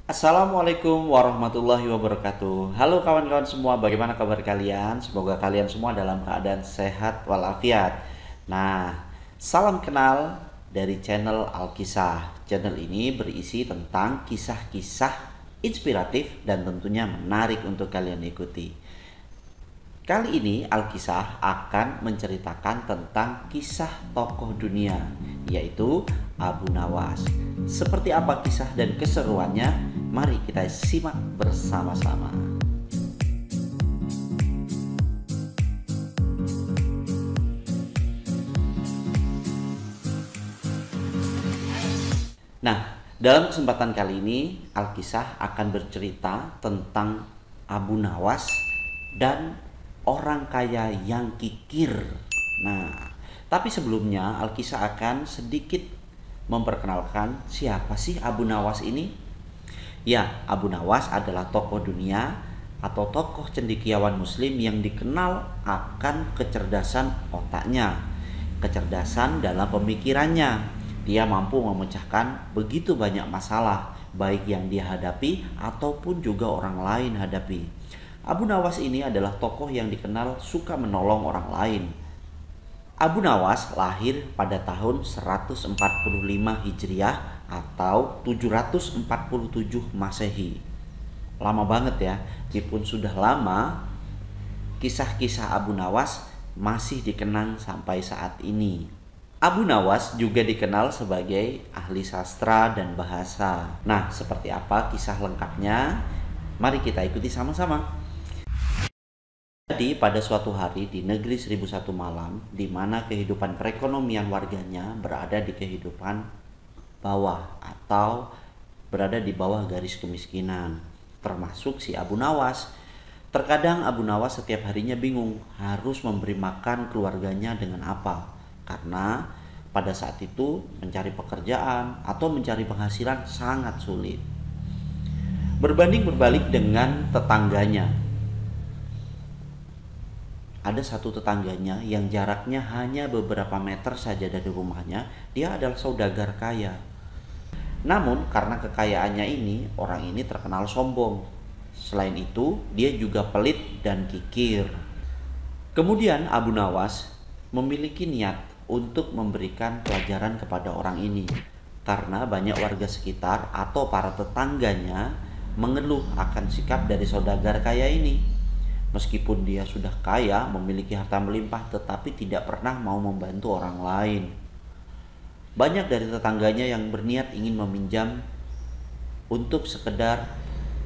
Assalamualaikum warahmatullahi wabarakatuh. Halo kawan-kawan semua, bagaimana kabar kalian? Semoga kalian semua dalam keadaan sehat walafiat. Nah, salam kenal dari channel Alkisah. Channel ini berisi tentang kisah-kisah inspiratif dan tentunya menarik untuk kalian ikuti. Kali ini Alkisah akan menceritakan tentang kisah tokoh dunia, yaitu Abu Nawas. Seperti apa kisah dan keseruannya? Mari kita simak bersama-sama. Nah, dalam kesempatan kali ini Alkisah akan bercerita tentang Abu Nawas dan orang kaya yang kikir. Nah, tapi sebelumnya Alkisah akan sedikit memperkenalkan siapa sih Abu Nawas ini. Ya, Abu Nawas adalah tokoh dunia atau tokoh cendekiawan muslim yang dikenal akan kecerdasan otaknya, kecerdasan dalam pemikirannya. Dia mampu memecahkan begitu banyak masalah, baik yang dia hadapi ataupun juga orang lain hadapi. Abu Nawas ini adalah tokoh yang dikenal suka menolong orang lain. Abu Nawas lahir pada tahun 145 Hijriah atau 747 Masehi. Lama banget ya, meskipun sudah lama, kisah-kisah Abu Nawas masih dikenang sampai saat ini. Abu Nawas juga dikenal sebagai ahli sastra dan bahasa. Nah, seperti apa kisah lengkapnya? Mari kita ikuti sama-sama. Jadi pada suatu hari di negeri 1001 malam, di mana kehidupan perekonomian warganya berada di kehidupan bawah atau berada di bawah garis kemiskinan, termasuk si Abu Nawas. Terkadang Abu Nawas setiap harinya bingung harus memberi makan keluarganya dengan apa. Karena pada saat itu mencari pekerjaan atau mencari penghasilan sangat sulit. Berbanding berbalik dengan tetangganya. Ada satu tetangganya yang jaraknya hanya beberapa meter saja dari rumahnya. Dia adalah saudagar kaya. Namun karena kekayaannya ini, orang ini terkenal sombong. Selain itu, dia juga pelit dan kikir. Kemudian Abu Nawas memiliki niat untuk memberikan pelajaran kepada orang ini. Karena banyak warga sekitar atau para tetangganya mengeluh akan sikap dari saudagar kaya ini. Meskipun dia sudah kaya, memiliki harta melimpah, tetapi tidak pernah mau membantu orang lain. Banyak dari tetangganya yang berniat ingin meminjam untuk sekedar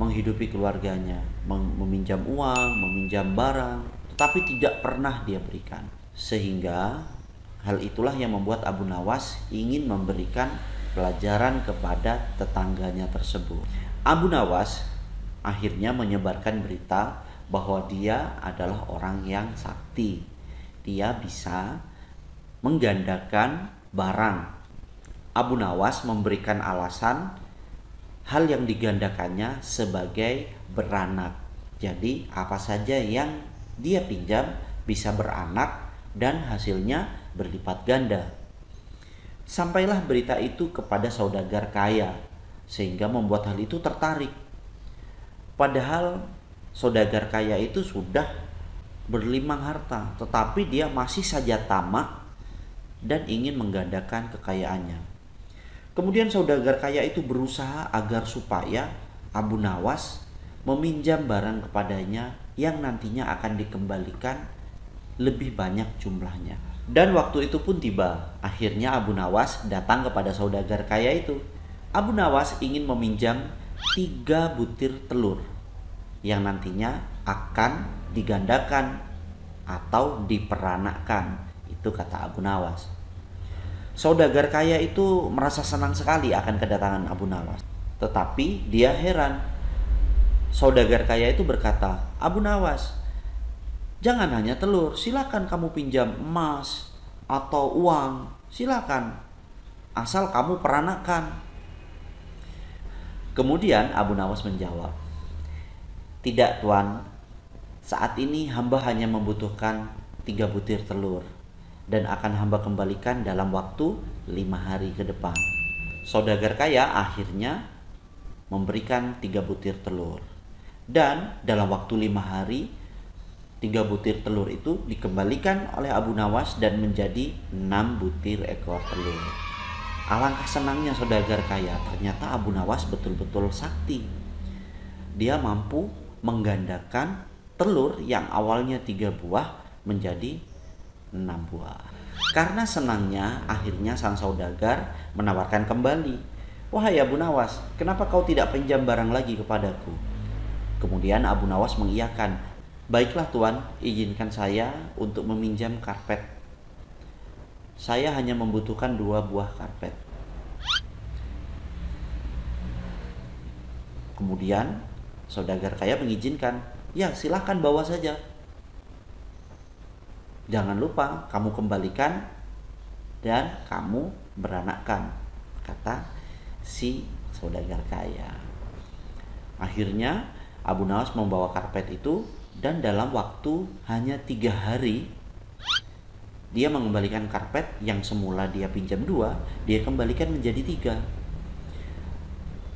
menghidupi keluarganya, meminjam uang, meminjam barang, tetapi tidak pernah dia berikan. Sehingga hal itulah yang membuat Abu Nawas ingin memberikan pelajaran kepada tetangganya tersebut. Abu Nawas akhirnya menyebarkan berita bahwa dia adalah orang yang sakti. Dia bisa menggandakan barang. Abu Nawas memberikan alasan hal yang digandakannya sebagai beranak. Jadi apa saja yang dia pinjam bisa beranak dan hasilnya berlipat ganda. Sampailah berita itu kepada saudagar kaya sehingga membuat hal itu tertarik. Padahal saudagar kaya itu sudah berlimang harta, tetapi dia masih saja tamak dan ingin menggandakan kekayaannya. Kemudian saudagar kaya itu berusaha agar supaya Abu Nawas meminjam barang kepadanya yang nantinya akan dikembalikan lebih banyak jumlahnya. Dan waktu itu pun tiba. Akhirnya Abu Nawas datang kepada saudagar kaya itu. Abu Nawas ingin meminjam 3 butir telur yang nantinya akan digandakan atau diperanakkan. Itu kata Abu Nawas. Saudagar kaya itu merasa senang sekali akan kedatangan Abu Nawas. Tetapi dia heran. Saudagar kaya itu berkata, "Abu Nawas, jangan hanya telur, silakan kamu pinjam emas atau uang, silakan. Asal kamu peranakan." Kemudian Abu Nawas menjawab, "Tidak tuan, saat ini hamba hanya membutuhkan 3 butir telur dan akan hamba kembalikan dalam waktu 5 hari ke depan." Saudagar kaya akhirnya memberikan 3 butir telur. Dan dalam waktu 5 hari, 3 butir telur itu dikembalikan oleh Abu Nawas dan menjadi 6 butir ekor telur. Alangkah senangnya saudagar kaya, ternyata Abu Nawas betul-betul sakti. Dia mampu menggandakan telur yang awalnya 3 buah menjadi 6 buah. Karena senangnya, akhirnya sang saudagar menawarkan kembali. "Wahai Abu Nawas, kenapa kau tidak pinjam barang lagi kepadaku?" Kemudian Abu Nawas mengiyakan. "Baiklah Tuan, izinkan saya untuk meminjam karpet. Saya hanya membutuhkan 2 buah karpet." Kemudian saudagar kaya mengizinkan. "Ya, silahkan bawa saja. Jangan lupa kamu kembalikan dan kamu beranakkan," kata si saudagar kaya. Akhirnya Abu Nawas membawa karpet itu, dan dalam waktu hanya 3 hari dia mengembalikan karpet yang semula dia pinjam 2, dia kembalikan menjadi 3.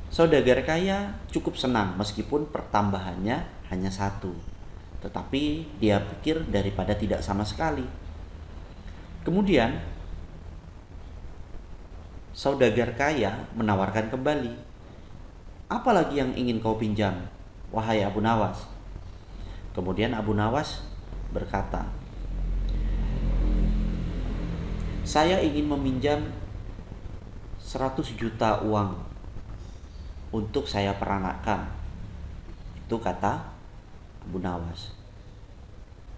Saudagar kaya cukup senang meskipun pertambahannya hanya 1. Tetapi dia pikir daripada tidak sama sekali. Kemudian saudagar kaya menawarkan kembali. "Apa lagi yang ingin kau pinjam, wahai Abu Nawas?" Kemudian Abu Nawas berkata, "Saya ingin meminjam 100 juta uang untuk saya peranakkan." Itu kata Abu Nawas.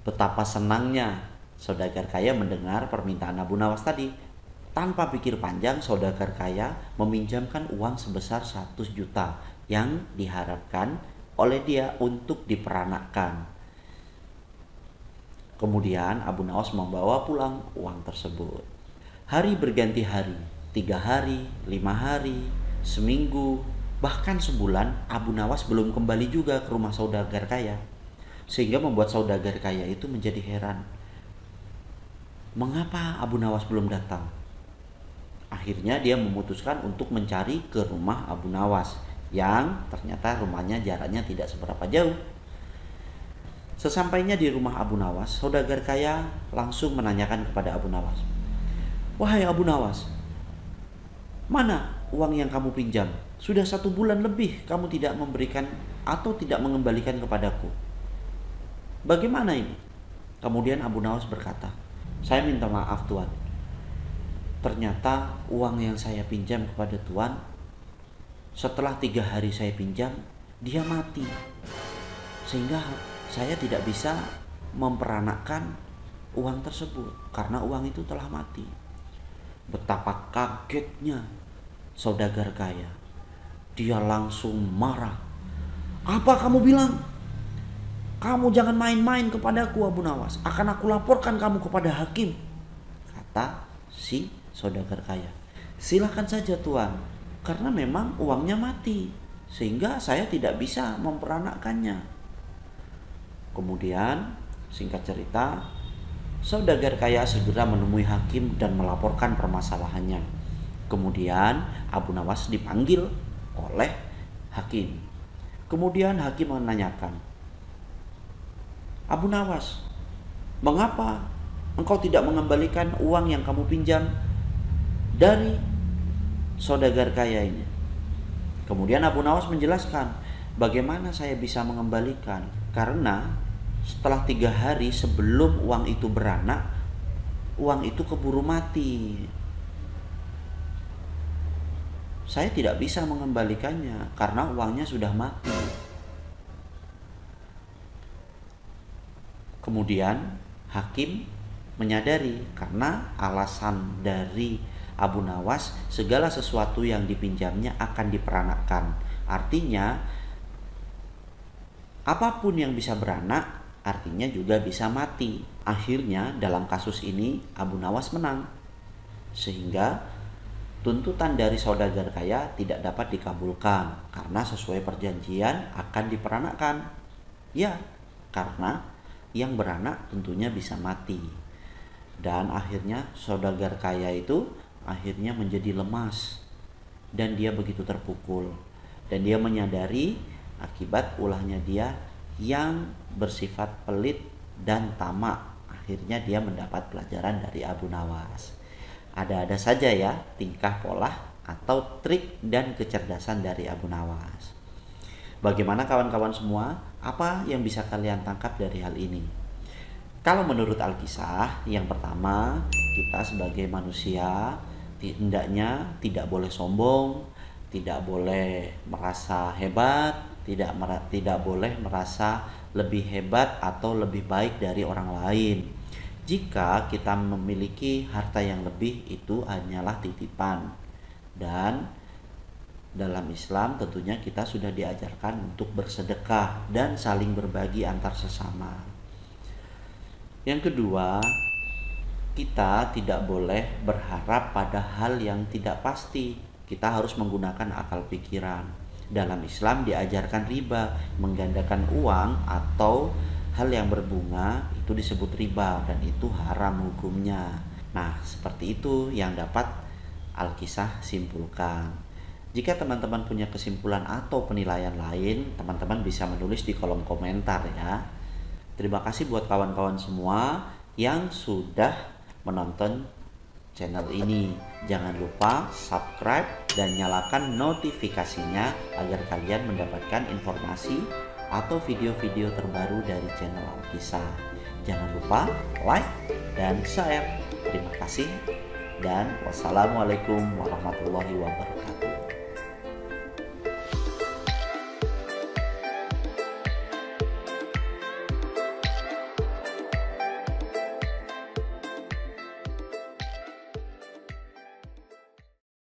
Betapa senangnya saudagar kaya mendengar permintaan Abu Nawas tadi. Tanpa pikir panjang, saudagar kaya meminjamkan uang sebesar 100 juta yang diharapkan oleh dia untuk diperanakkan. Kemudian Abu Nawas membawa pulang uang tersebut. Hari berganti hari, 3 hari, 5 hari, seminggu, bahkan sebulan Abu Nawas belum kembali juga ke rumah saudagar kaya. Sehingga membuat saudagar kaya itu menjadi heran. Mengapa Abu Nawas belum datang? Akhirnya dia memutuskan untuk mencari ke rumah Abu Nawas, yang ternyata rumahnya jaraknya tidak seberapa jauh. Sesampainya di rumah Abu Nawas, saudagar kaya langsung menanyakan kepada Abu Nawas, "Wahai Abu Nawas, mana uang yang kamu pinjam? Sudah 1 bulan lebih kamu tidak memberikan atau tidak mengembalikan kepadaku. Bagaimana ini?" Kemudian Abu Nawas berkata, "Saya minta maaf Tuan. Ternyata uang yang saya pinjam kepada Tuan, setelah 3 hari saya pinjam, dia mati. Sehingga saya tidak bisa memperanakkan uang tersebut karena uang itu telah mati." Betapa kagetnya saudagar kaya. Dia langsung marah. "Apa kamu bilang? Kamu jangan main-main kepadaku Abu Nawas. Akan aku laporkan kamu kepada hakim," kata si saudagar kaya. "Silakan saja Tuan, karena memang uangnya mati, sehingga saya tidak bisa memperanakkannya." Kemudian singkat cerita, saudagar kaya segera menemui hakim dan melaporkan permasalahannya. Kemudian Abu Nawas dipanggil oleh hakim. Kemudian hakim menanyakan, "Abu Nawas, mengapa engkau tidak mengembalikan uang yang kamu pinjam dari saudagar kaya ini?" Kemudian Abu Nawas menjelaskan, "Bagaimana saya bisa mengembalikan? Karena setelah 3 hari sebelum uang itu beranak, uang itu keburu mati. Saya tidak bisa mengembalikannya karena uangnya sudah mati." Kemudian hakim menyadari karena alasan dari Abu Nawas, segala sesuatu yang dipinjamnya akan diperanakkan. Artinya apapun yang bisa beranak artinya juga bisa mati. Akhirnya dalam kasus ini Abu Nawas menang, sehingga tuntutan dari saudagar kaya tidak dapat dikabulkan karena sesuai perjanjian akan diperanakkan. Ya, karena yang beranak tentunya bisa mati. Dan akhirnya saudagar kaya itu akhirnya menjadi lemas dan dia begitu terpukul. dan dia menyadari akibat ulahnya dia yang bersifat pelit dan tamak. Akhirnya dia mendapat pelajaran dari Abu Nawas. Ada-ada saja ya tingkah pola atau trik dan kecerdasan dari Abu Nawas. Bagaimana kawan-kawan semua? Apa yang bisa kalian tangkap dari hal ini? Kalau menurut Alkisah, yang pertama, kita sebagai manusia hendaknya tidak boleh sombong, tidak boleh merasa hebat, tidak boleh merasa lebih hebat atau lebih baik dari orang lain. Jika kita memiliki harta yang lebih, itu hanyalah titipan. Dan dalam Islam tentunya kita sudah diajarkan untuk bersedekah dan saling berbagi antar sesama. Yang kedua, kita tidak boleh berharap pada hal yang tidak pasti. Kita harus menggunakan akal pikiran. Dalam Islam diajarkan riba, menggandakan uang atau hal yang berbunga itu disebut riba dan itu haram hukumnya. Nah, seperti itu yang dapat Alkisah simpulkan. Jika teman-teman punya kesimpulan atau penilaian lain, teman-teman bisa menulis di kolom komentar ya. Terima kasih buat kawan-kawan semua yang sudah menonton channel ini. Jangan lupa subscribe dan nyalakan notifikasinya agar kalian mendapatkan informasi atau video-video terbaru dari channel Alkisah. Jangan lupa like dan share. Terima kasih dan wassalamualaikum warahmatullahi wabarakatuh.